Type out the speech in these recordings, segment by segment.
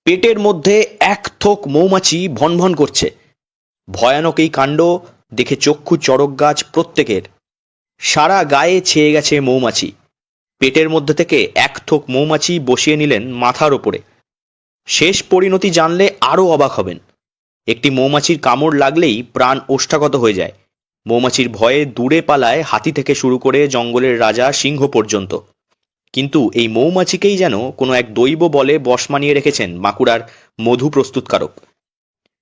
পেটের মধ্যে এক থোক মৌমাছি ভনভন করছে। ভয়ানক এই কাণ্ড দেখে চক্ষু চড়ক গাছ প্রত্যেকের। সারা গায়ে ছেয়ে গেছে মৌমাছি। পেটের মধ্যে থেকে এক থোক মৌমাছি বসিয়ে নিলেন মাথার ওপরে। শেষ পরিণতি জানলে আরও অবাক হবেন। একটি মৌমাছির কামড় লাগলেই প্রাণ ওষ্ঠাগত হয়ে যায়। মৌমাছির ভয়ে দূরে পালায় হাতি থেকে শুরু করে জঙ্গলের রাজা সিংহ পর্যন্ত। কিন্তু এই মৌমাছিকেই যেন কোনো এক দৈব বলে বশ মানিয়ে রেখেছেন বাঁকুড়ার মধু প্রস্তুতকারক।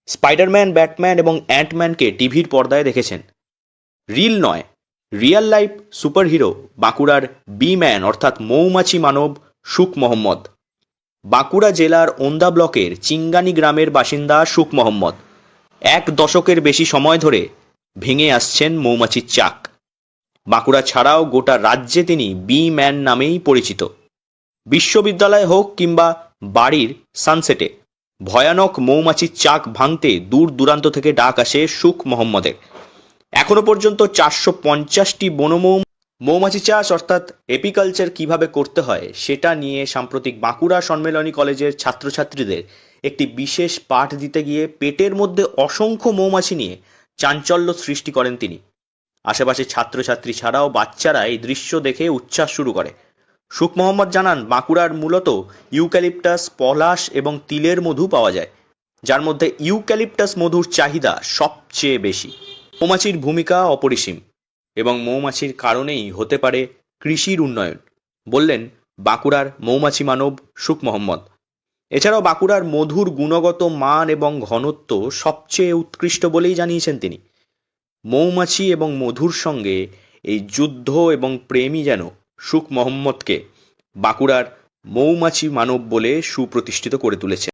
স্পাইডারম্যান, ব্যাটম্যান এবং অ্যান্টম্যানকে টিভির পর্দায় দেখেছেন। রিল নয়, রিয়েল লাইফ সুপারহিরো বাঁকুড়ার বি ম্যান অর্থাৎ মৌমাছি মানব সুখ মোহাম্মদ। বাঁকুড়া জেলার ওন্দা ব্লকের চিঙ্গানি গ্রামের বাসিন্দা সুখ মোহাম্মদ 1 দশকের বেশি সময় ধরে ভেঙে আসছেন মৌমাছির চাক। বাঁকুড়া ছাড়াও গোটা রাজ্যে তিনি বি ম্যান নামেই পরিচিত। বিশ্ববিদ্যালয় হোক কিংবা বাড়ির সানসেটে ভয়ানক মৌমাছির চাক ভাঙতে দূর দূরান্ত থেকে ডাক আসে সুখ মোহাম্মদের। এখনো পর্যন্ত 450টি মৌমাছি চাষ অর্থাৎ এপিকালচার কিভাবে করতে হয় সেটা নিয়ে সাম্প্রতিক বাঁকুড়া সম্মেলনী কলেজের ছাত্রছাত্রীদের একটি বিশেষ পাঠ দিতে গিয়ে পেটের মধ্যে অসংখ্য মৌমাছি নিয়ে চাঞ্চল্য সৃষ্টি করেন তিনি। আশেপাশে ছাত্রছাত্রী ছাড়াও বাচ্চারা এই দৃশ্য দেখে উচ্ছ্বাস শুরু করে। সুখ মোহাম্মদ জানান, বাঁকুড়ার মূলত ইউক্যালিপটাস, পলাশ এবং তিলের মধু পাওয়া যায়, যার মধ্যে ইউক্যালিপটাস মধুর চাহিদা সবচেয়ে বেশি। মৌমাছির ভূমিকা অপরিসীম এবং মৌমাছির কারণেই হতে পারে কৃষির উন্নয়ন, বললেন বাঁকুড়ার মৌমাছি মানব সুখ মোহাম্মদ। এছাড়াও বাঁকুড়ার মধুর গুণগত মান এবং ঘনত্ব সবচেয়ে উৎকৃষ্ট বলেই জানিয়েছেন তিনি। মৌমাছি এবং মধুর সঙ্গে এই যুদ্ধ এবং প্রেমই যেন সুখ মোহাম্মদকে বাঁকুড়ার মৌমাছি মানব বলে সুপ্রতিষ্ঠিত করে তুলেছে।